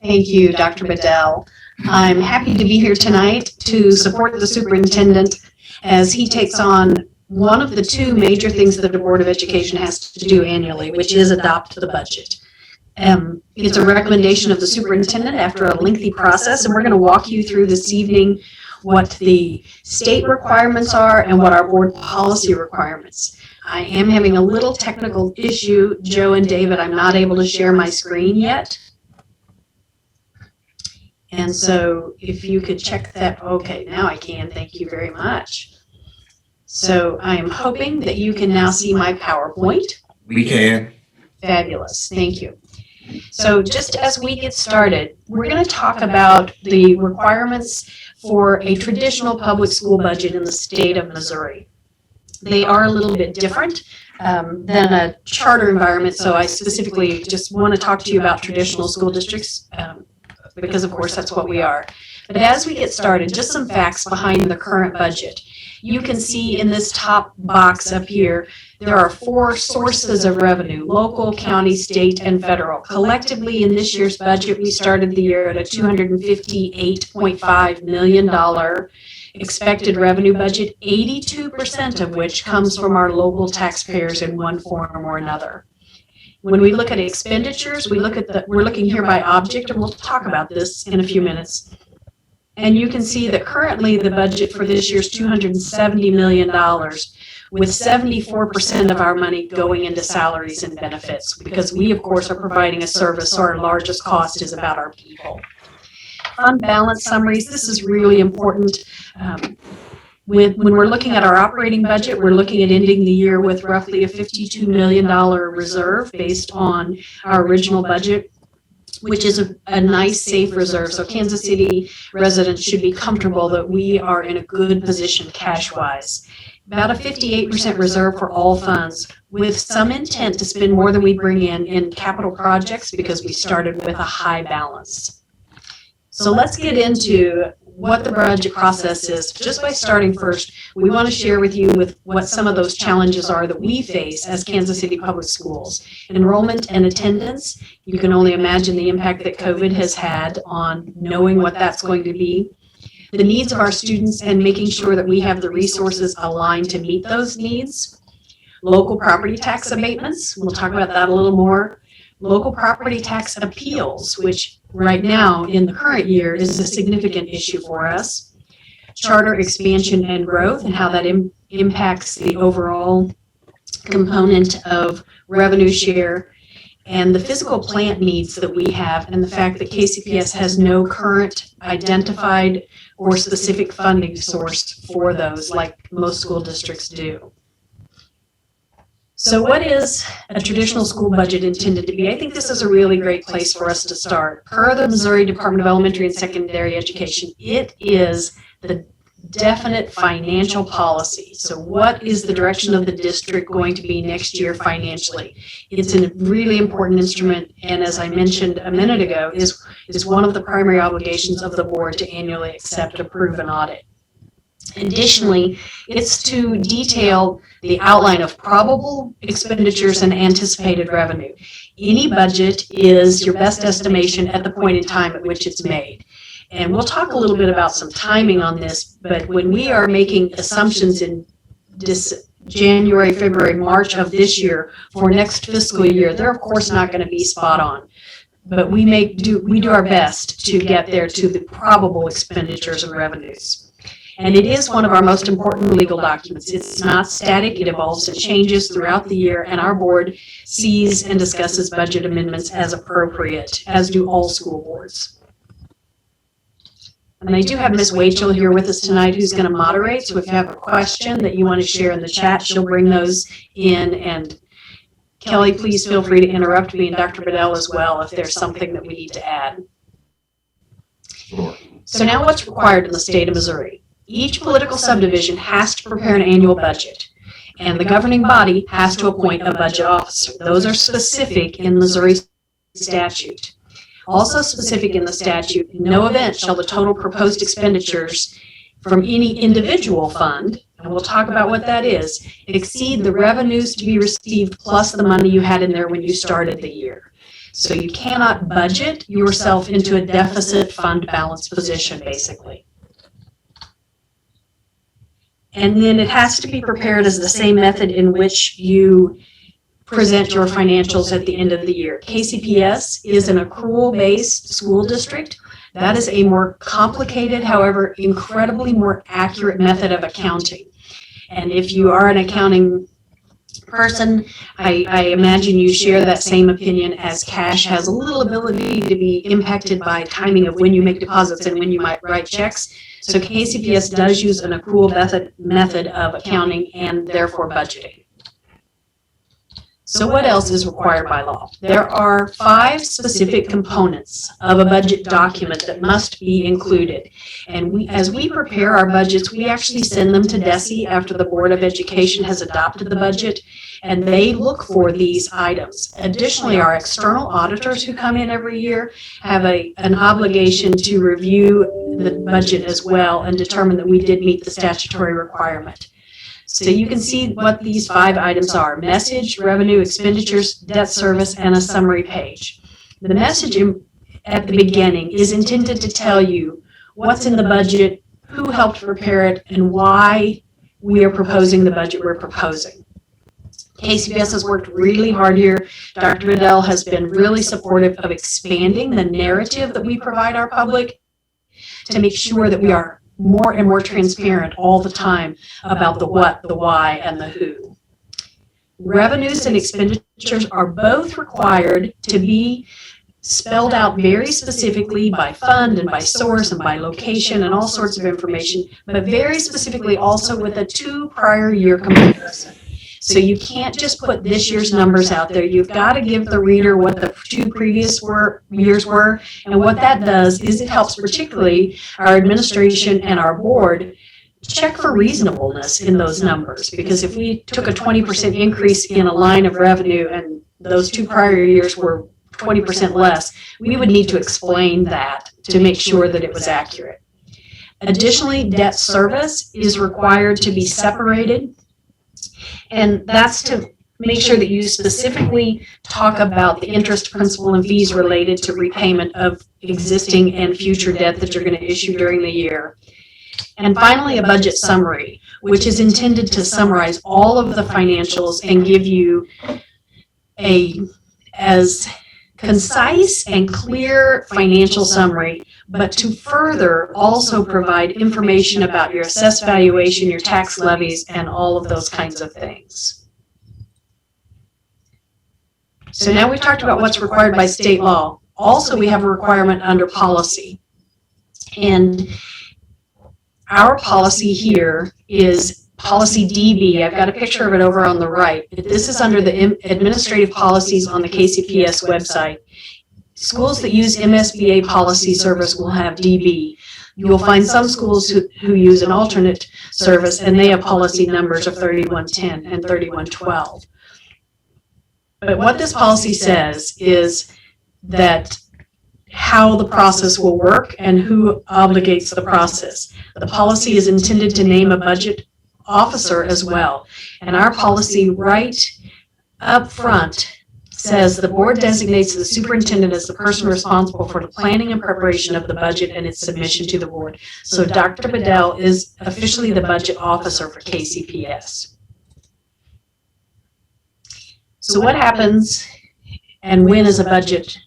Thank you, Dr. Bedell. I'm happy to be here tonight to support the superintendent as he takes on one of the two major things that the Board of Education has to do annually, which is adopt the budget. It's a recommendation of the superintendent after a lengthy process, and we're going to walk you through this evening what the state requirements are and what our board policy requirements. I am having a little technical issue, Joe and David. I'm not able to share my screen yet. And so if you could check that, okay, now I can, thank you very much. So I am hoping that you can now see my PowerPoint. We can. Fabulous, thank you. So just as we get started, we're going to talk about the requirements for a traditional public school budget in the state of Missouri. They are a little bit different than a charter environment, so I specifically just want to talk to you about traditional school districts because, of course, that's what we are. But as we get started, just some facts behind the current budget. You can see in this top box up here, there are 4 sources of revenue: local, county, state, and federal. Collectively, in this year's budget, we started the year at a $258.5 million expected revenue budget, 82% of which comes from our local taxpayers in one form or another. When we look at expenditures, we're looking here by object, and we'll talk about this in a few minutes. And you can see that currently the budget for this year is $270 million, with 74% of our money going into salaries and benefits, because we, of course, are providing a service, so our largest cost is about our people. Fund balance summaries, this is really important. When we're looking at our operating budget, we're looking at ending the year with roughly a $52 million reserve based on our original budget, which is a nice, safe reserve. So Kansas City residents should be comfortable that we are in a good position cash-wise. About a 58% reserve for all funds, with some intent to spend more than we bring in capital projects because we started with a high balance. So let's get into what the budget process is. Just by starting first, we want to share with you what some of those challenges are that we face as Kansas City Public Schools. Enrollment and attendance, you can only imagine the impact that COVID has had on knowing what that's going to be. The needs of our students and making sure that we have the resources aligned to meet those needs. Local property tax abatements, we'll talk about that a little more. Local property tax appeals, which right now in the current year is a significant issue for us. Charter expansion and growth and how that impacts the overall component of revenue share, and the physical plant needs that we have, and the fact that KCPS has no current identified or specific funding source for those like most school districts do. So what is a traditional school budget intended to be? I think this is a really great place for us to start. Per the Missouri Department of Elementary and Secondary Education, it is the definite financial policy. So what is the direction of the district going to be next year financially? It's a really important instrument, and as I mentioned a minute ago, is one of the primary obligations of the board to annually accept, approve, and audit. Additionally, it's to detail the outline of probable expenditures and anticipated revenue. Any budget is your best estimation at the point in time at which it's made. And we'll talk a little bit about some timing on this, but when we are making assumptions in January, February, March of this year for next fiscal year, they're of course not going to be spot on. But we do our best to get there to the probable expenditures and revenues. And it is one of our most important legal documents. It's not static, it evolves and changes throughout the year, and our board sees and discusses budget amendments as appropriate, as do all school boards. And I do have Ms. Wachel here with us tonight who's going to moderate, so if you have a question that you want to share in the chat, she'll bring those in. And Kelly, please feel free to interrupt me, and Dr. Bedell as well, if there's something that we need to add. Sure. So now what's required in the state of Missouri? Each political subdivision has to prepare an annual budget, and the governing body has to appoint a budget officer. Those are specific in Missouri statute. Also specific in the statute, in no event shall the total proposed expenditures from any individual fund, and we'll talk about what that is, exceed the revenues to be received plus the money you had in there when you started the year. So you cannot budget yourself into a deficit fund balance position, basically. And then it has to be prepared as the same method in which you present your financials at the end of the year. KCPS is an accrual-based school district. That is a more complicated, however, incredibly more accurate method of accounting. And if you are an accounting person, I imagine you share that same opinion, as cash has a little ability to be impacted by timing of when you make deposits and when you might write checks. So KCPS does use an accrual method of accounting and therefore budgeting. So what else is required by law? There are 5 specific components of a budget document that must be included. And as we prepare our budgets, we actually send them to DESE after the Board of Education has adopted the budget, and they look for these items. Additionally, our external auditors who come in every year have an obligation to review the budget as well and determine that we did meet the statutory requirement. So you can see what these 5 items are: message, revenue, expenditures, debt service, and a summary page. The message at the beginning is intended to tell you what's in the budget, who helped prepare it, and why we are proposing the budget we're proposing. KCPS has worked really hard here. Dr. Bedell has been really supportive of expanding the narrative that we provide our public to make sure that we are more and more transparent all the time about the what, the why, and the who. Revenues and expenditures are both required to be spelled out very specifically by fund and by source and by location and all sorts of information, but very specifically also with a 2 prior year comparison. So you can't just put this year's numbers out there. You've got to give the reader what the 2 previous years were. And what that does is it helps particularly our administration and our board check for reasonableness in those numbers. Because if we took a 20% increase in a line of revenue and those 2 prior years were 20% less, we would need to explain that to make sure that it was accurate. Additionally, debt service is required to be separated. And that's to make sure that you specifically talk about the interest, principal, and fees related to repayment of existing and future debt that you're going to issue during the year. And finally, a budget summary, which is intended to summarize all of the financials and give you as concise and clear financial summary, but to further also provide information about your assessed valuation, your tax levies, and all of those kinds of things. So now we've talked about what's required by state law. Also, we have a requirement under policy. And our policy here is Policy DB. I've got a picture of it over on the right. This is under the administrative policies on the KCPS website. Schools that use MSBA policy service will have DB. You'll find some schools who use an alternate service, and they have policy numbers of 3110 and 3112. But what this policy says is that how the process will work and who obligates the process. The policy is intended to name a budget officer as well. And our policy right up front says the board designates the superintendent as the person responsible for the planning and preparation of the budget and its submission to the board. So Dr. Bedell is officially the budget officer for KCPS. So what happens and when is a budget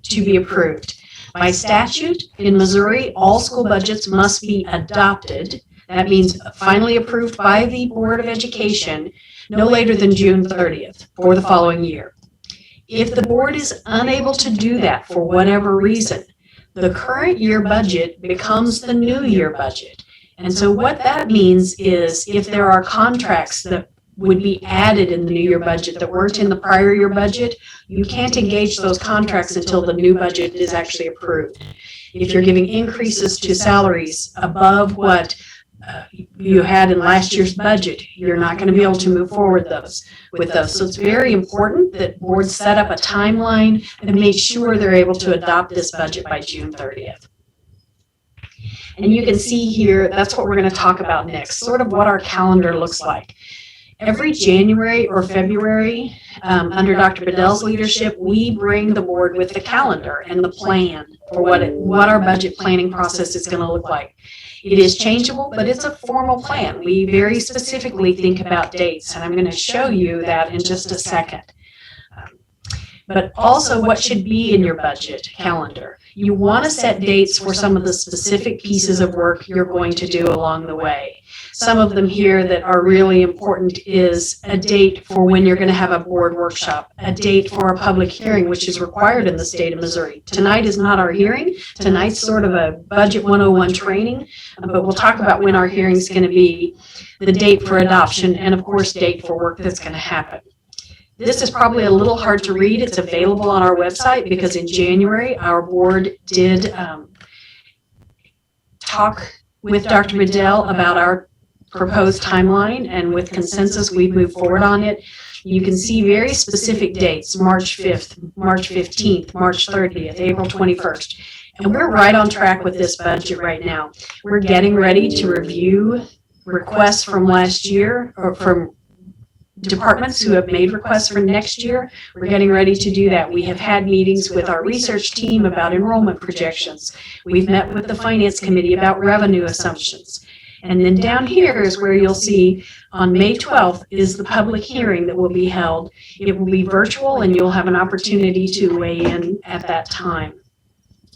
to be approved? By statute in Missouri, all school budgets must be adopted. That means finally approved by the Board of Education no later than June 30th for the following year. If the board is unable to do that for whatever reason, the current year budget becomes the new year budget. And so what that means is if there are contracts that would be added in the new year budget that weren't in the prior year budget, you can't engage those contracts until the new budget is actually approved. If you're giving increases to salaries above what you had in last year's budget, you're not going to be able to move forward with those. So it's very important that boards set up a timeline and make sure they're able to adopt this budget by June 30th. And you can see here, that's what we're going to talk about next, sort of what our calendar looks like. Every January or February, under Dr. Bedell's leadership, we bring the board with the calendar and the plan for what our budget planning process is going to look like. It is changeable, but it's a formal plan. We very specifically think about dates, and I'm going to show you that in just a second. But also what should be in your budget calendar. You want to set dates for some of the specific pieces of work you're going to do along the way. Some of them here that are really important is a date for when you're going to have a board workshop, a date for a public hearing, which is required in the state of Missouri. Tonight is not our hearing. Tonight's sort of a Budget 101 training, but we'll talk about when our hearing is going to be, the date for adoption, and of course, date for work that's going to happen. This is probably a little hard to read. It's available on our website because in January, our board did talk with Dr. Bedell about our proposed timeline, and with consensus, we've moved forward on it. You can see very specific dates, March 5th, March 15th, March 30th, April 21st. And we're right on track with this budget right now. We're getting ready to review requests from last year, or from departments who have made requests for next year. We're getting ready to do that. We have had meetings with our research team about enrollment projections. We've met with the finance committee about revenue assumptions. And then down here is where you'll see on May 12th is the public hearing that will be held. It will be virtual, and you'll have an opportunity to weigh in at that time.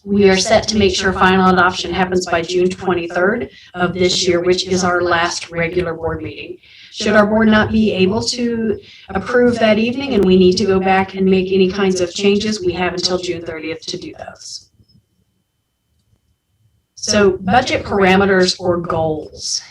We are set to make sure final adoption happens by June 23rd of this year, which is our last regular board meeting. Should our board not be able to approve that evening and we need to go back and make any kinds of changes, we have until June 30th to do those. So budget parameters or goals.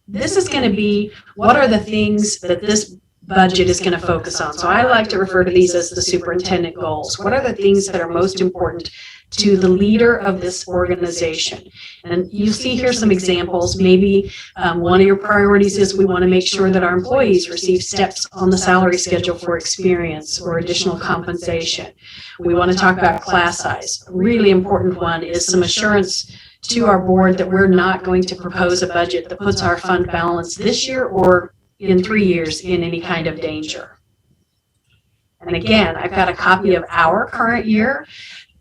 This is going to be, what are the things that this budget is going to focus on? So I like to refer to these as the superintendent goals. What are the things that are most important to the leader of this organization? And you see here some examples. Maybe one of your priorities is we want to make sure that our employees receive steps on the salary schedule for experience or additional compensation. We want to talk about class size. A really important one is some assurance to our board that we're not going to propose a budget that puts our fund balance this year or in 3 years in any kind of danger. And again, I've got a copy of our current year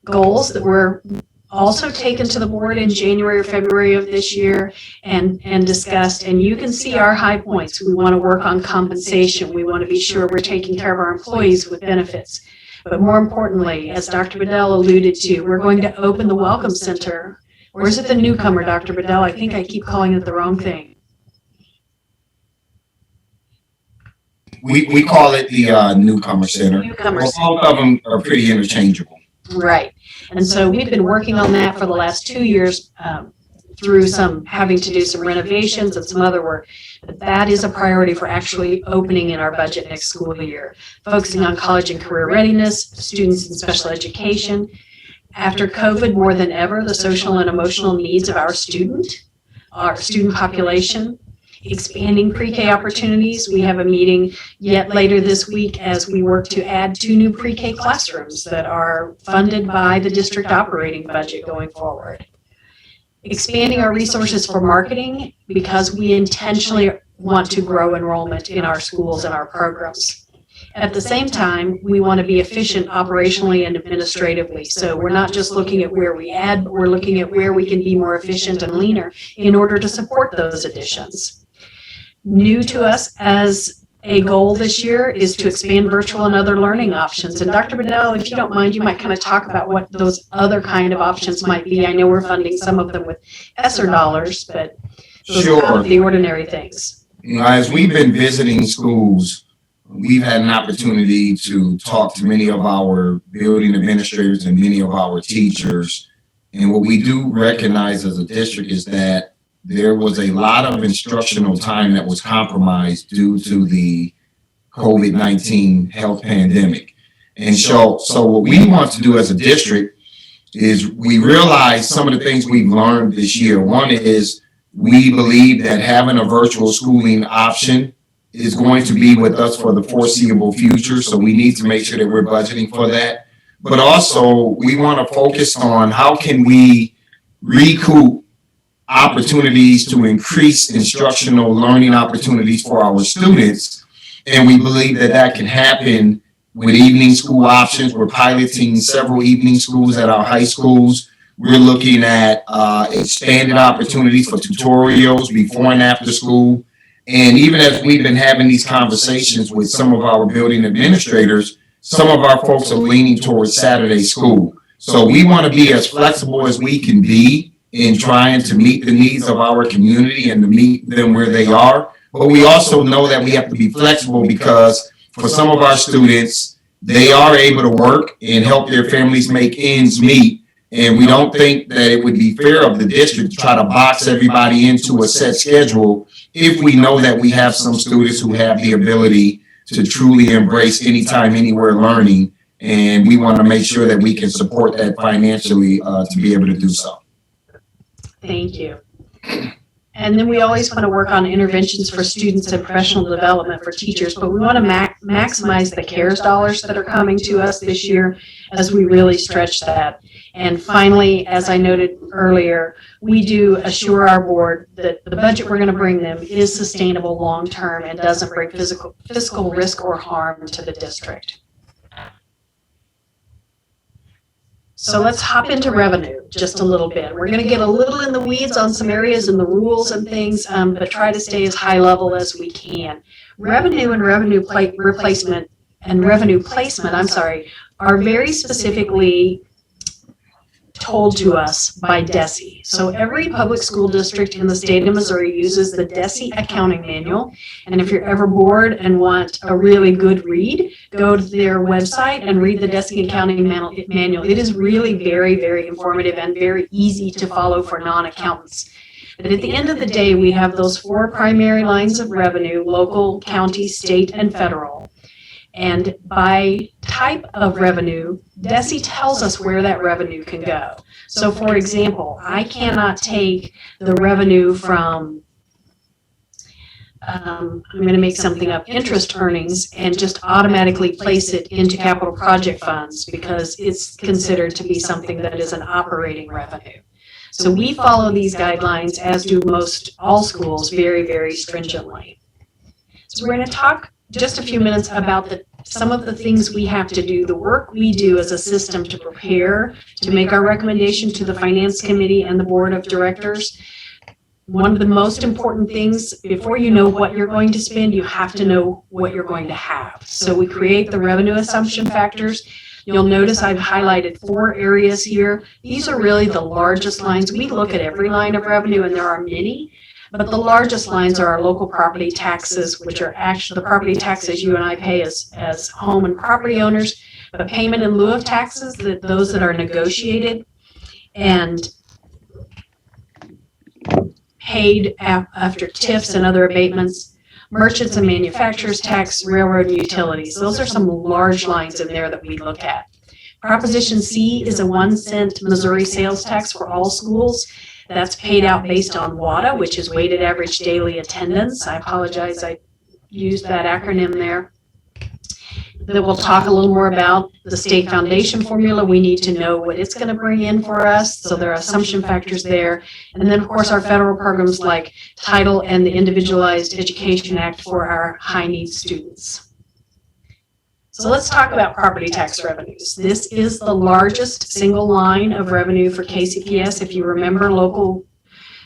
goals that were also taken to the board in January or February of this year and discussed. And you can see our high points. We want to work on compensation. We want to be sure we're taking care of our employees with benefits. But more importantly, as Dr. Bedell alluded to, we're going to open the Welcome Center. Or is it the newcomer, Dr. Bedell? I think I keep calling it the wrong thing. We call it the Newcomer Center. Newcomer Center. All of them are pretty interchangeable. Right. And so we've been working on that for the last 2 years through some having to do some renovations and some other work. But that is a priority for actually opening in our budget next school year, focusing on college and career readiness, students in special education. After COVID, more than ever, the social and emotional needs of our student population, expanding pre-K opportunities. We have a meeting yet later this week as we work to add 2 new pre-K classrooms that are funded by the district operating budget going forward. Expanding our resources for marketing because we intentionally want to grow enrollment in our schools and our programs. At the same time, we want to be efficient operationally and administratively. So we're not just looking at where we add, but we're looking at where we can be more efficient and leaner in order to support those additions. New to us as a goal this year is to expand virtual and other learning options. And Dr. Bedell, if you don't mind, you might kind of talk about what those other kind of options might be. I know we're funding some of them with ESSER dollars, but those are kind of the ordinary things. You know, as we've been visiting schools, we've had an opportunity to talk to many of our building administrators and many of our teachers. And what we do recognize as a district is that there was a lot of instructional time that was compromised due to the COVID-19 health pandemic. And so what we want to do as a district is we realize some of the things we've learned this year. One is we believe that having a virtual schooling option is going to be with us for the foreseeable future. So we need to make sure that we're budgeting for that. But also we want to focus on how can we recoup opportunities to increase instructional learning opportunities for our students. And we believe that that can happen with evening school options. We're piloting several evening schools at our high schools. We're looking at expanded opportunities for tutorials before and after school. And even as we've been having these conversations with some of our building administrators, some of our folks are leaning towards Saturday school. So we want to be as flexible as we can be in trying to meet the needs of our community and to meet them where they are. But we also know that we have to be flexible because for some of our students, they are able to work and help their families make ends meet. And we don't think that it would be fair of the district to try to box everybody into a set schedule if we know that we have some students who have the ability to truly embrace anytime, anywhere learning. And we want to make sure that we can support that financially to be able to do so. Thank you. And then we always want to work on interventions for students and professional development for teachers, but we want to maximize the CARES dollars that are coming to us this year as we really stretch that. And finally, as I noted earlier, we do assure our board that the budget we're going to bring them is sustainable long-term and doesn't bring fiscal risk or harm to the district. So let's hop into revenue just a little bit. We're going to get a little in the weeds on some areas and the rules and things, but try to stay as high level as we can. Revenue and revenue placement are very specifically told to us by DESE. So every public school district in the state of Missouri uses the DESE accounting manual. And if you're ever bored and want a really good read, go to their website and read the DESE accounting manual. It is really very, very informative and very easy to follow for non-accountants. But at the end of the day, we have those four primary lines of revenue: local, county, state, and federal. And by type of revenue, DESE tells us where that revenue can go. So for example, I cannot take the revenue from, I'm going to make something up, interest earnings, and just automatically place it into capital project funds because it's considered to be something that is an operating revenue. So we follow these guidelines, as do all schools, very, very stringently. So we're going to talk just a few minutes about some of the things we have to do, the work we do as a system to prepare, to make our recommendation to the Finance Committee and the Board of Directors. One of the most important things, before you know what you're going to spend, you have to know what you're going to have. So we create the revenue assumption factors. You'll notice I've highlighted 4 areas here. These are really the largest lines. We look at every line of revenue, and there are many. But the largest lines are our local property taxes, which are actually the property taxes you and I pay as home and property owners, but payment in lieu of taxes, those that are negotiated and paid after TIFs and other abatements, merchants and manufacturers tax, railroad and utilities. Those are some large lines in there that we look at. Proposition C is a 1-cent Missouri sales tax for all schools. That's paid out based on WADA, which is weighted average daily attendance. I apologize, I used that acronym there. That we'll talk a little more about the state foundation formula. We need to know what it's going to bring in for us. So there are assumption factors there. And then, of course, our federal programs like Title and the Individualized Education Act for our high-needs students. So let's talk about property tax revenues. This is the largest single line of revenue for KCPS. If you remember, local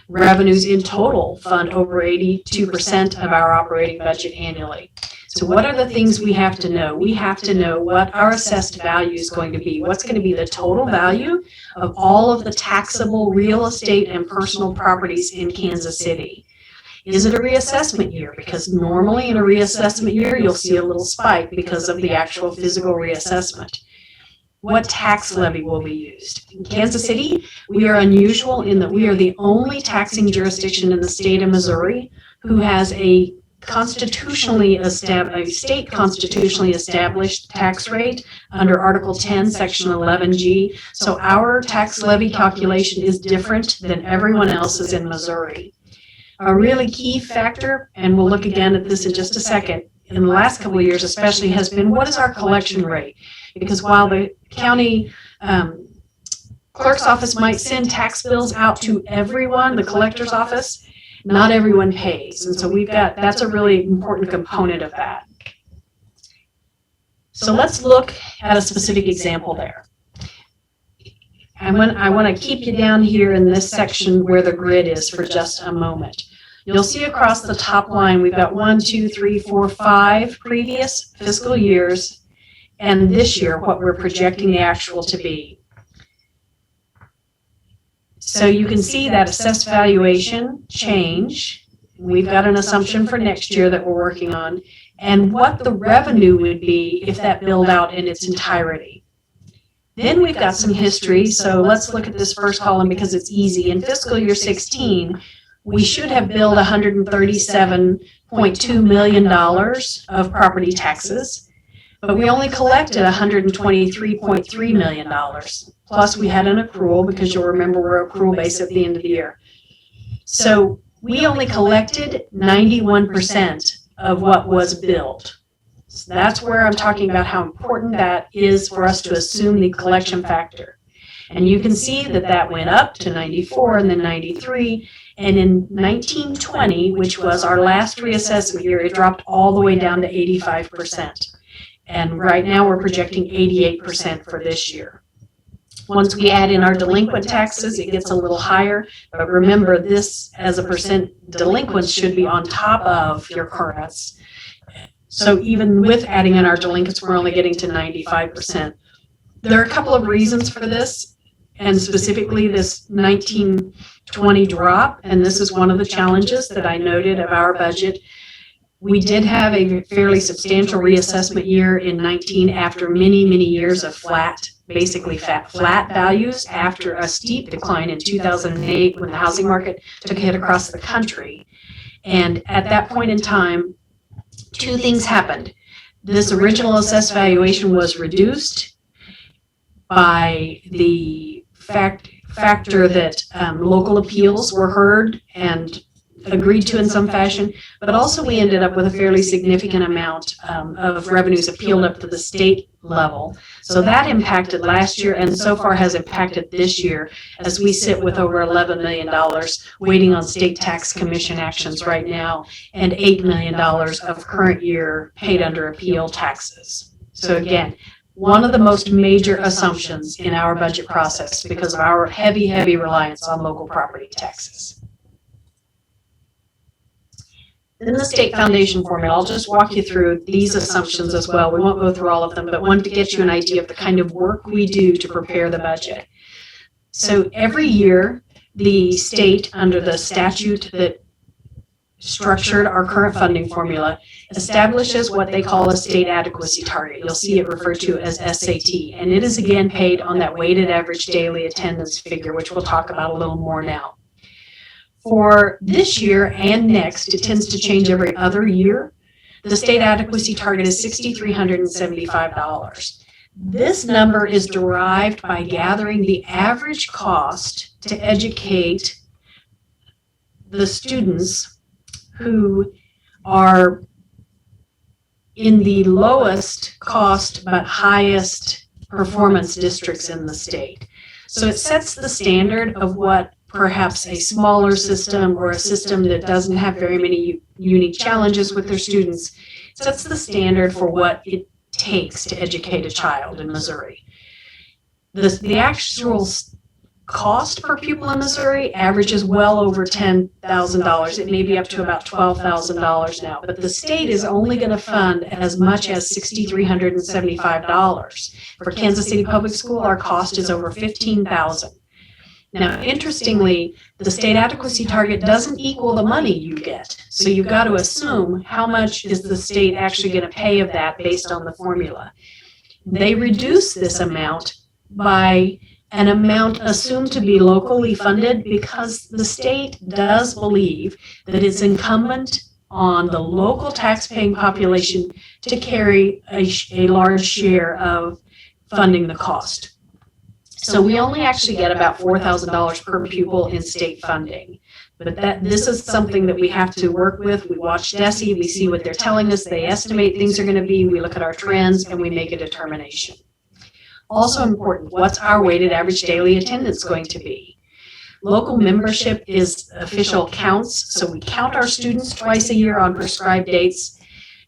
revenues in total fund over 82% of our operating budget annually. So what are the things we have to know? We have to know what our assessed value is going to be. What's going to be the total value of all of the taxable real estate and personal properties in Kansas City? Is it a reassessment year? Because normally in a reassessment year, you'll see a little spike because of the actual physical reassessment. What tax levy will be used? In Kansas City, we are unusual in that we are the only taxing jurisdiction in the state of Missouri who has a state constitutionally established tax rate under Article 10, Section 11G. So our tax levy calculation is different than everyone else's in Missouri. A really key factor, and we'll look again at this in just a second, in the last couple of years especially, has been what is our collection rate? Because while the county clerk's office might send tax bills out to everyone, the collector's office. Not everyone pays. And so that's a really important component of that. So let's look at a specific example there. I want to keep you down here in this section where the grid is for just a moment. You'll see across the top line, we've got 1, 2, 3, 4, 5 previous fiscal years, and this year, what we're projecting the actual to be. So you can see that assessed valuation change. We've got an assumption for next year that we're working on, and what the revenue would be if that billed out in its entirety. Then we've got some history, so let's look at this first column because it's easy. In fiscal year 16, we should have billed $137.2 million of property taxes, but we only collected $123.3 million. Plus we had an accrual because you'll remember we're accrual based at the end of the year. So we only collected 91% of what was billed. So that's where I'm talking about how important that is for us to assume the collection factor. And you can see that that went up to 94 and then 93. And in 1920, which was our last reassessment year, it dropped all the way down to 85%. And right now we're projecting 88% for this year. Once we add in our delinquent taxes, it gets a little higher. But remember, this as a percent delinquents should be on top of your currents. So even with adding in our delinquents, we're only getting to 95%. There are a couple of reasons for this, and specifically this 1920 drop, and this is one of the challenges that I noted of our budget. We did have a fairly substantial reassessment year in 19 after many, many years of flat values after a steep decline in 2008 when the housing market took a hit across the country. And at that point in time, two things happened. This original assessed valuation was reduced by the factor that local appeals were heard and agreed to in some fashion, but also we ended up with a fairly significant amount of revenues appealed up to the state level. So that impacted last year and so far has impacted this year as we sit with over $11 million waiting on state tax commission actions right now and $8 million of current year paid under appeal taxes. So again, one of the most major assumptions in our budget process because of our heavy, heavy reliance on local property taxes. Then the state foundation formula, I'll just walk you through these assumptions as well. We won't go through all of them, but wanted to get you an idea of the kind of work we do to prepare the budget. So every year, the state, under the statute that structured our current funding formula, establishes what they call a state adequacy target. You'll see it referred to as SAT, and it is again paid on that weighted average daily attendance figure, which we'll talk about a little more now. For this year and next, it tends to change every other year. The state adequacy target is $6,375. This number is derived by gathering the average cost to educate the students who are in the lowest cost but highest performance districts in the state. So it sets the standard of what perhaps a smaller system or a system that doesn't have very many unique challenges with their students sets the standard for what it takes to educate a child in Missouri. The actual cost per pupil in Missouri averages well over $10,000. It may be up to about $12,000 now, but the state is only going to fund as much as $6,375. For Kansas City Public School, our cost is over $15,000. Now, interestingly, the state adequacy target doesn't equal the money you get. So you've got to assume how much is the state actually going to pay of that based on the formula. They reduce this amount by an amount assumed to be locally funded because the state does believe that it's incumbent on the local taxpaying population to carry a large share of funding the cost. So we only actually get about $4,000 per pupil in state funding. But this is something that we have to work with. We watch DESE, we see what they're telling us, they estimate things are going to be, we look at our trends, and we make a determination. Also important, what's our weighted average daily attendance going to be? Local membership is official counts, so we count our students twice a year on prescribed dates.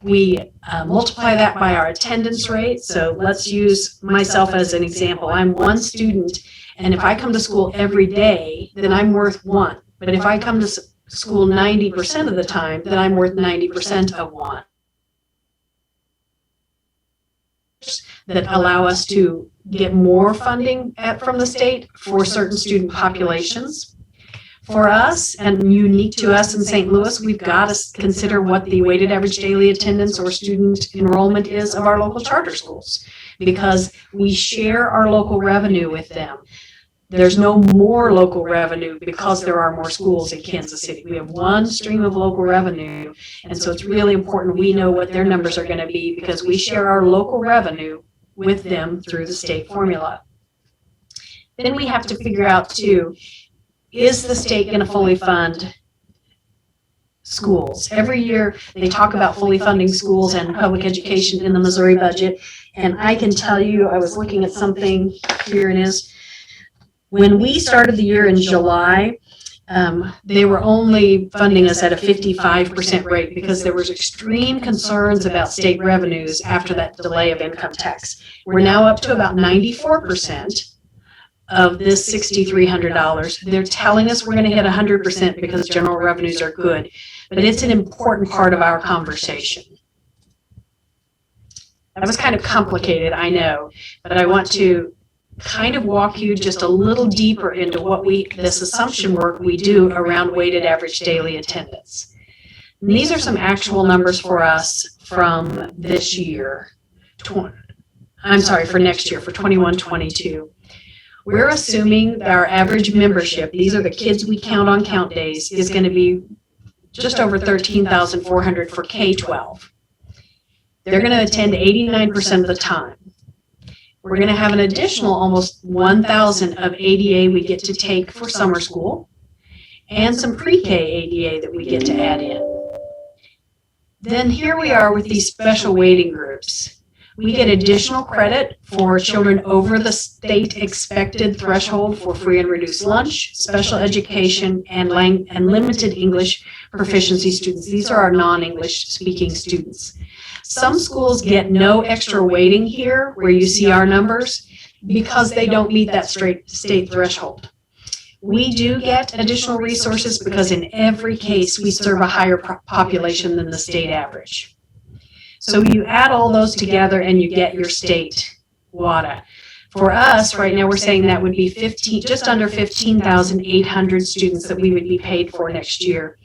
We multiply that by our attendance rate. So let's use myself as an example. I'm one student, and if I come to school every day, then I'm worth 1. But if I come to school 90% of the time, then I'm worth 90% of 1. That allow us to get more funding from the state for certain student populations. For us, and unique to us in St. Louis, we've got to consider what the weighted average daily attendance or student enrollment is of our local charter schools, because we share our local revenue with them. There's no more local revenue because there are more schools in Kansas City. We have one stream of local revenue, and so it's really important we know what their numbers are going to be, because we share our local revenue with them through the state formula. Then we have to figure out, too, is the state going to fully fund schools? Every year they talk about fully funding schools and public education in the Missouri budget, and I can tell you, I was looking at something, here it is. When we started the year in July, they were only funding us at a 55% rate because there was extreme concerns about state revenues after that delay of income tax. We're now up to about 94% of this $6,300. They're telling us we're going to hit 100% because general revenues are good, but it's an important part of our conversation. That was kind of complicated, I know, but I want to kind of walk you just a little deeper into what this assumption work we do around weighted average daily attendance. And these are some actual numbers for us from this year, for next year, for 21-22. We're assuming that our average membership, these are the kids we count on count days, is going to be just over 13,400 for K-12. They're going to attend 89% of the time. We're going to have an additional almost 1,000 of ADA we get to take for summer school, and some pre-K ADA that we get to add in. Then here we are with these special weighting groups. We get additional credit for children over the state expected threshold for free and reduced lunch, special education, and limited English proficiency students. These are our non-English speaking students. Some schools get no extra weighting here where you see our numbers because they don't meet that state threshold. We do get additional resources because in every case we serve a higher population than the state average. So you add all those together and you get your state WADA. For us, right now we're saying that would be just under 15,800 students that we would be paid for next year.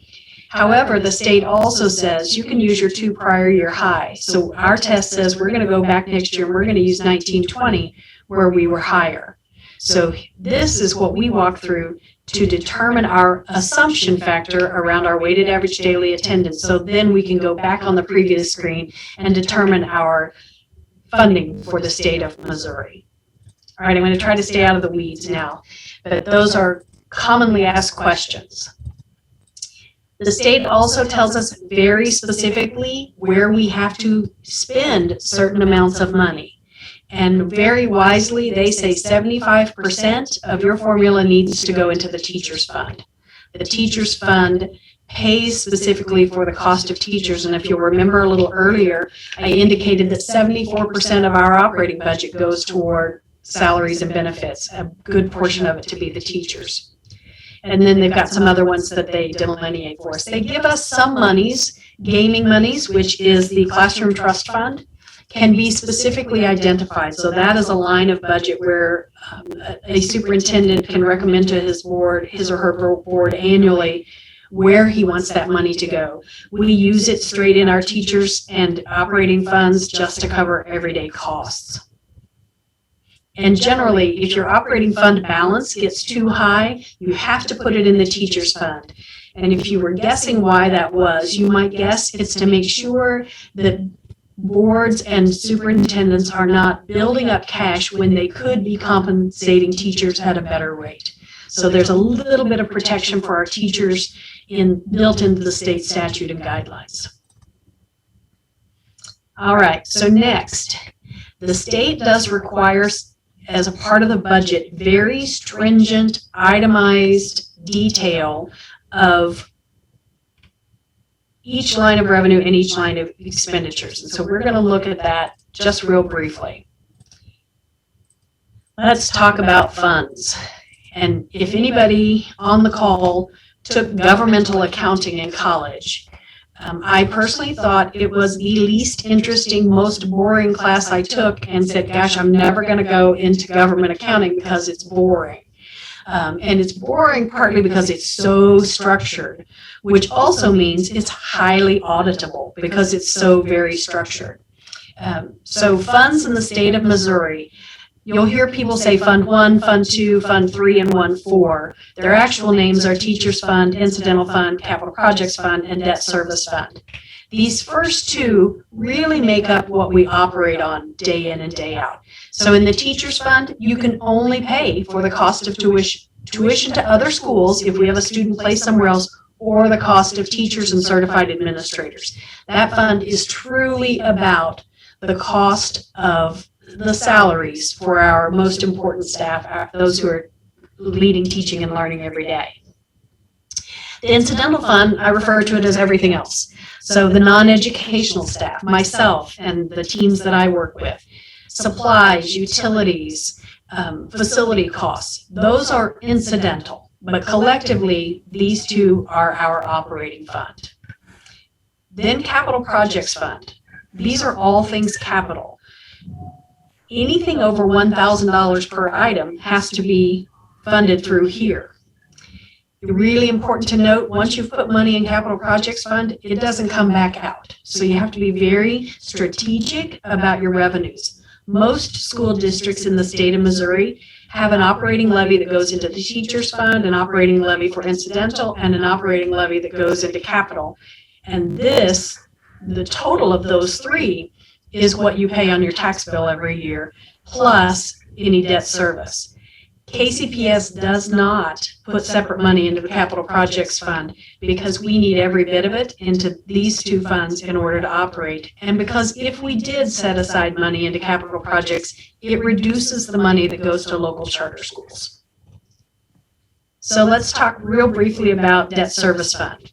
However, the state also says you can use your 2 prior year high. So our test says we're going to go back next year and we're going to use 1920 where we were higher. So this is what we walk through to determine our assumption factor around our weighted average daily attendance. So then we can go back on the previous screen and determine our funding for the state of Missouri. All right, I'm going to try to stay out of the weeds now, but those are commonly asked questions. The state also tells us very specifically where we have to spend certain amounts of money. And very wisely, they say 75% of your formula needs to go into the teacher's fund. The teacher's fund pays specifically for the cost of teachers. And if you'll remember a little earlier, I indicated that 74% of our operating budget goes toward salaries and benefits, a good portion of it to be the teachers. And then they've got some other ones that they delineate for us. They give us some monies, gaming monies, which is the classroom trust fund, can be specifically identified. So that is a line of budget where a superintendent can recommend to his or her board annually where he wants that money to go. We use it straight in our teachers and operating funds just to cover everyday costs. And generally, if your operating fund balance gets too high, you have to put it in the teacher's fund. And if you were guessing why that was, you might guess it's to make sure that boards and superintendents are not building up cash when they could be compensating teachers at a better rate. So there's a little bit of protection for our teachers built into the state statute and guidelines. All right, so next, the state does require as a part of the budget, very stringent, itemized detail of each line of revenue and each line of expenditures. And so we're going to look at that just real briefly. Let's talk about funds. And if anybody on the call took governmental accounting in college, I personally thought it was the least interesting, most boring class I took, and said, gosh, I'm never going to go into government accounting because it's boring. And it's boring partly because it's so structured, which also means it's highly auditable because it's so very structured. So funds in the state of Missouri, you'll hear people say Fund 1, Fund 2, Fund 3, and Fund 4. Their actual names are Teachers Fund, Incidental Fund, Capital Projects Fund, and Debt Service Fund. These first two really make up what we operate on day in and day out. So in the Teachers Fund, you can only pay for the cost of tuition to other schools if we have a student placed somewhere else, or the cost of teachers and certified administrators. That fund is truly about the cost of the salaries for our most important staff, those who are leading, teaching, and learning every day. The incidental fund, I refer to it as everything else. So the non-educational staff, myself, and the teams that I work with, supplies, utilities, facility costs, those are incidental, but collectively, these two are our operating fund. Then Capital Projects Fund. These are all things capital. Anything over $1,000 per item has to be funded through here. Really important to note, once you've put money in Capital Projects Fund, it doesn't come back out. So you have to be very strategic about your revenues. Most school districts in the state of Missouri have an operating levy that goes into the Teachers Fund, an operating levy for incidental, and an operating levy that goes into capital. And this, the total of those three, is what you pay on your tax bill every year, plus any debt service. KCPS does not put separate money into the Capital Projects Fund because we need every bit of it into these two funds in order to operate. And because if we did set aside money into capital projects, it reduces the money that goes to local charter schools. So let's talk real briefly about Debt Service Fund.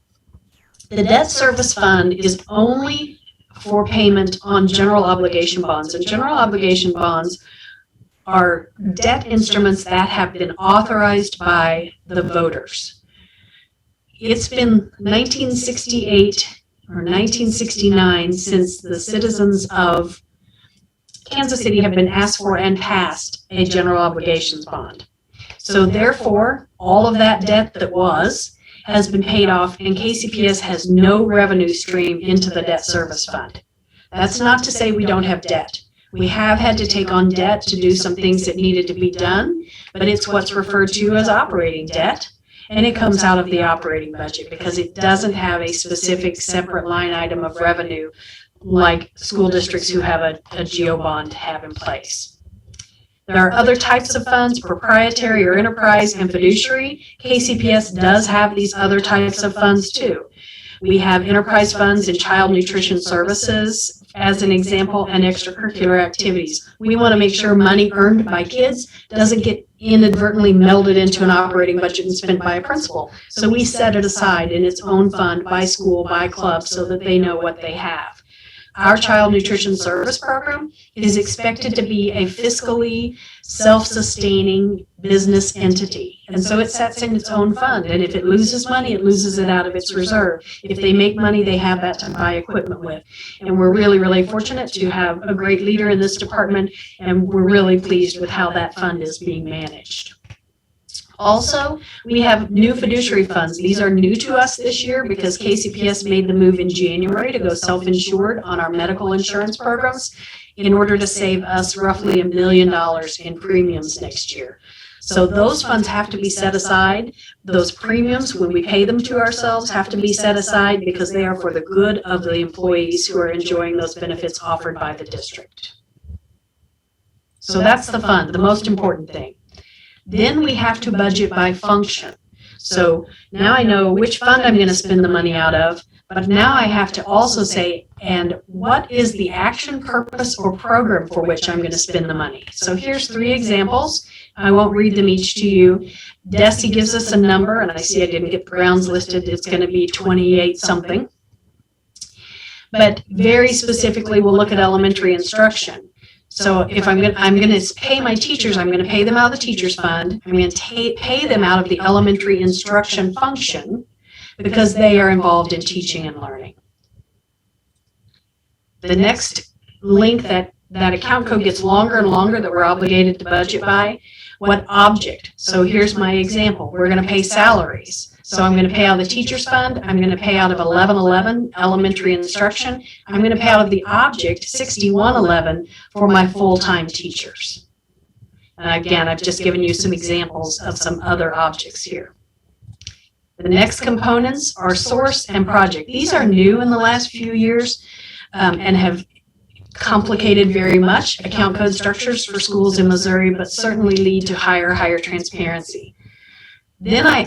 The Debt Service Fund is only for payment on general obligation bonds, and general obligation bonds are debt instruments that have been authorized by the voters. It's been 1968 or 1969 since the citizens of Kansas City have been asked for and passed a general obligations bond. So therefore, all of that debt that has been paid off, and KCPS has no revenue stream into the debt service fund. That's not to say we don't have debt. We have had to take on debt to do some things that needed to be done, but it's what's referred to as operating debt, and it comes out of the operating budget because it doesn't have a specific separate line item of revenue like school districts who have a GO bond have in place. There are other types of funds, proprietary or enterprise and fiduciary. KCPS does have these other types of funds too. We have enterprise funds in child nutrition services, as an example, and extracurricular activities. We want to make sure money earned by kids doesn't get inadvertently melded into an operating budget and spent by a principal. So we set it aside in its own fund by school, by club, so that they know what they have. Our child nutrition service program is expected to be a fiscally self-sustaining business entity. And so it sets in its own fund. And if it loses money, it loses it out of its reserve. If they make money, they have that to buy equipment with. And we're really, really fortunate to have a great leader in this department. And we're really pleased with how that fund is being managed. Also, we have new fiduciary funds. These are new to us this year because KCPS made the move in January to go self-insured on our medical insurance programs in order to save us roughly $1 million in premiums next year. So those funds have to be set aside. Those premiums, when we pay them to ourselves, have to be set aside because they are for the good of the employees who are enjoying those benefits offered by the district. So that's the fund, the most important thing. Then we have to budget by function. So now I know which fund I'm going to spend the money out of, But now I have to also say, and what is the action, purpose, or program for which I'm going to spend the money? So here's 3 examples. I won't read them each to you. Desi gives us a number, and I see I didn't get the grounds listed. It's going to be 28 something. But very specifically, we'll look at elementary instruction. So if I'm going to pay my teachers, I'm going to pay them out of the teachers fund. I'm going to pay them out of the elementary instruction function, because they are involved in teaching and learning. The next link, that account code gets longer and longer that we're obligated to budget by. What object? So here's my example. We're going to pay salaries. So I'm going to pay out of the teachers fund. I'm going to pay out of 1111 elementary instruction. I'm going to pay out of the object 6111 for my full-time teachers. And again, I've just given you some examples of some other objects here. The next components are source and project. These are new in the last few years and have complicated very much account code structures for schools in Missouri, but certainly lead to higher transparency.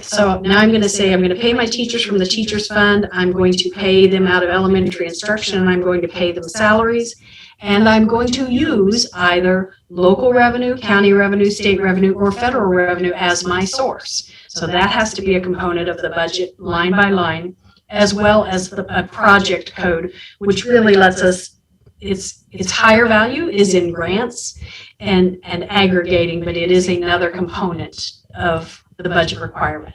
So now I'm going to say I'm going to pay my teachers from the teachers fund. I'm going to pay them out of elementary instruction, and I'm going to pay them salaries. And I'm going to use either local revenue, county revenue, state revenue, or federal revenue as my source. So that has to be a component of the budget line by line, as well as a project code, which really lets us, its higher value is in grants and aggregating, but it is another component of the budget requirement.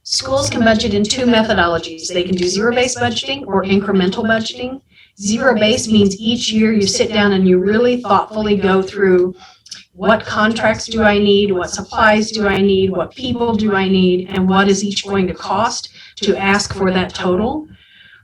Schools can budget in 2 methodologies. They can do zero-based budgeting or incremental budgeting. Zero-based means each year you sit down and you really thoughtfully go through what contracts do I need, what supplies do I need, what people do I need, and what is each going to cost to ask for that total.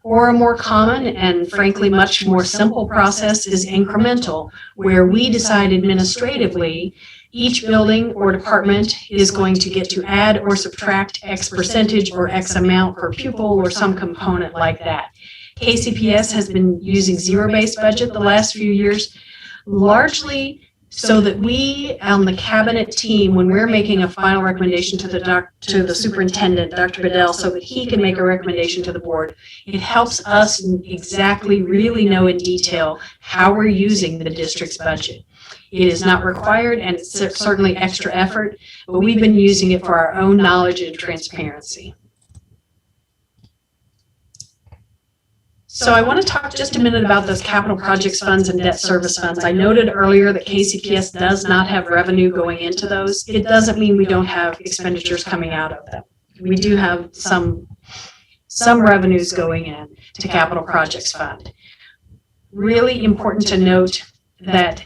Or a more common and frankly much more simple process is incremental, where we decide administratively each building or department is going to get to add or subtract X percentage or X amount per pupil or some component like that. KCPS has been using zero-based budget the last few years, largely so that we on the cabinet team, when we're making a final recommendation to the superintendent, Dr. Bedell, so that he can make a recommendation to the board, it helps us exactly really know in detail how we're using the district's budget. It is not required, and it's certainly extra effort, but we've been using it for our own knowledge and transparency. So I want to talk just a minute about those capital projects funds and debt service funds. I noted earlier that KCPS does not have revenue going into those. It doesn't mean we don't have expenditures coming out of them. We do have some revenues going in to capital projects fund. Really important to note that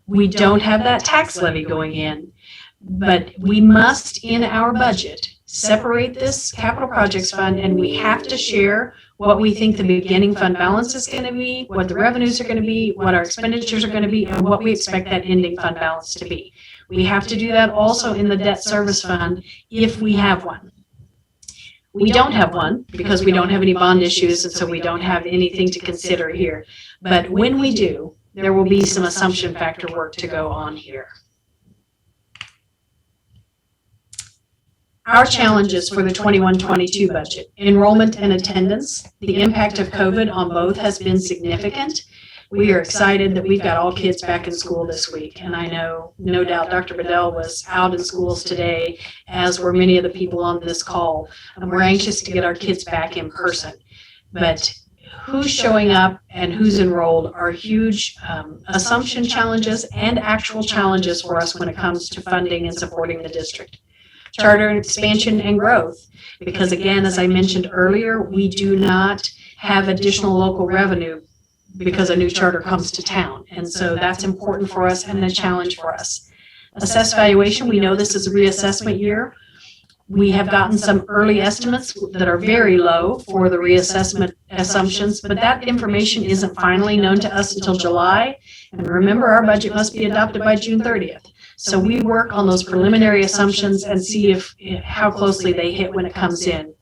we don't have that tax levy going in, but we must, in our budget, separate this capital projects fund, and we have to share what we think the beginning fund balance is going to be, what the revenues are going to be, what our expenditures are going to be, and what we expect that ending fund balance to be. We have to do that also in the debt service fund if we have one. We don't have one because we don't have any bond issues, and so we don't have anything to consider here. But when we do, there will be some assumption factor work to go on here. Our challenges for the 21-22 budget: enrollment and attendance. The impact of COVID on both has been significant. We are excited that we've got all kids back in school this week, and I know, no doubt, Dr. Bedell was out in schools today, as were many of the people on this call. And we're anxious to get our kids back in person. But who's showing up and who's enrolled are huge assumption challenges and actual challenges for us when it comes to funding and supporting the district. Charter expansion and growth, because again, as I mentioned earlier, we do not have additional local revenue because a new charter comes to town, and so that's important for us and a challenge for us. Assess valuation, we know this is a reassessment year. We have gotten some early estimates that are very low for the reassessment assumptions, but that information isn't finally known to us until July. And remember, our budget must be adopted by June 30th. So we work on those preliminary assumptions and see how closely they hit when it comes in.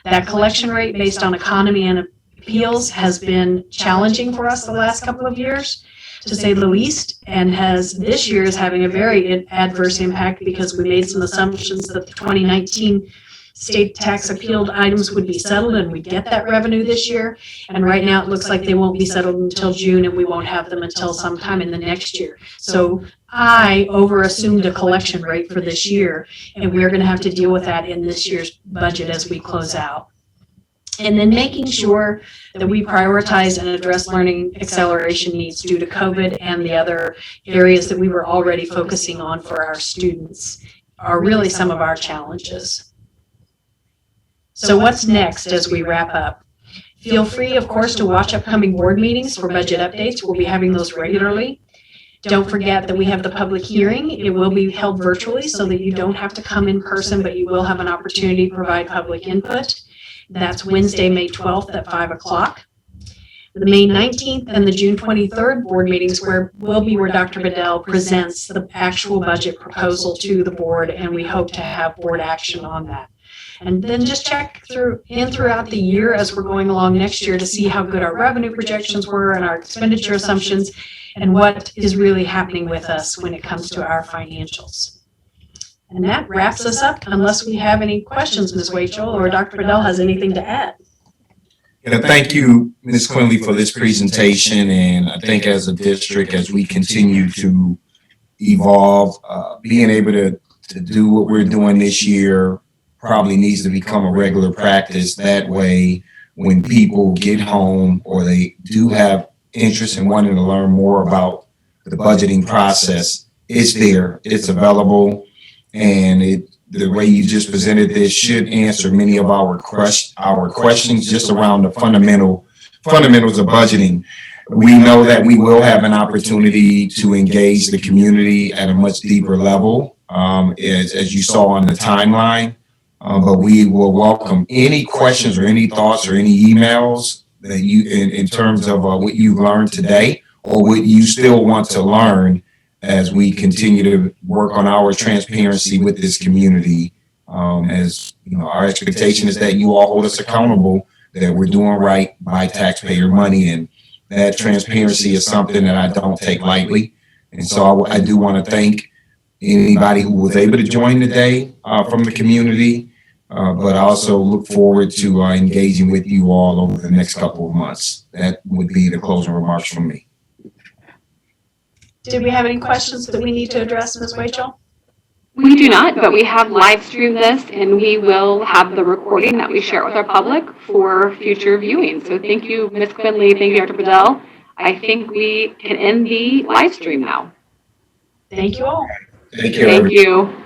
That collection rate based on economy and appeals has been challenging for us the last couple of years, to say the least, and this year is having a very adverse impact because we made some assumptions that the 2019 state tax appealed items would be settled and we'd get that revenue this year. And right now it looks like they won't be settled until June and we won't have them until sometime in the next year. So I overassumed a collection rate for this year, and we're going to have to deal with that in this year's budget as we close out. And then making sure that we prioritize and address learning acceleration needs due to COVID and the other areas that we were already focusing on for our students are really some of our challenges. So what's next as we wrap up? Feel free, of course, to watch upcoming board meetings for budget updates. We'll be having those regularly. Don't forget that we have the public hearing. It will be held virtually so that you don't have to come in person, but you will have an opportunity to provide public input. That's Wednesday, May 12th at 5 o'clock. The May 19th and the June 23rd board meetings will be where Dr. Bedell presents the actual budget proposal to the board, and we hope to have board action on that. And then just check throughout the year as we're going along next year to see how good our revenue projections were and our expenditure assumptions and what is really happening with us when it comes to our financials. And that wraps us up, unless we have any questions, Ms. Wachel, or Dr. Bedell has anything to add. Thank you, Ms. Quinley, for this presentation. And I think as a district, as we continue to evolve, being able to do what we're doing this year probably needs to become a regular practice. That way, when people get home or they do have interest in wanting to learn more about the budgeting process, it's there, it's available. And the way you just presented this should answer many of our questions just around the fundamentals of budgeting. We know that we will have an opportunity to engage the community at a much deeper level, as you saw on the timeline. But we will welcome any questions or any thoughts or any emails that you, in terms of what you've learned today or what you still want to learn, as we continue to work on our transparency with this community. As you know, our expectation is that you all hold us accountable, that we're doing right by taxpayer money, and that transparency is something that I don't take lightly. And so I do want to thank anybody who was able to join today from the community, but I also look forward to engaging with you all over the next couple of months. That would be the closing remarks from me. Did we have any questions that we need to address, Ms. Wachel? We do not, but we have live streamed this, and we will have the recording that we share with our public for future viewing. So thank you, Ms. Quinley. Thank you, Dr. Bedell. I think we can end the live stream now. Thank you all. Thank you. Thank you.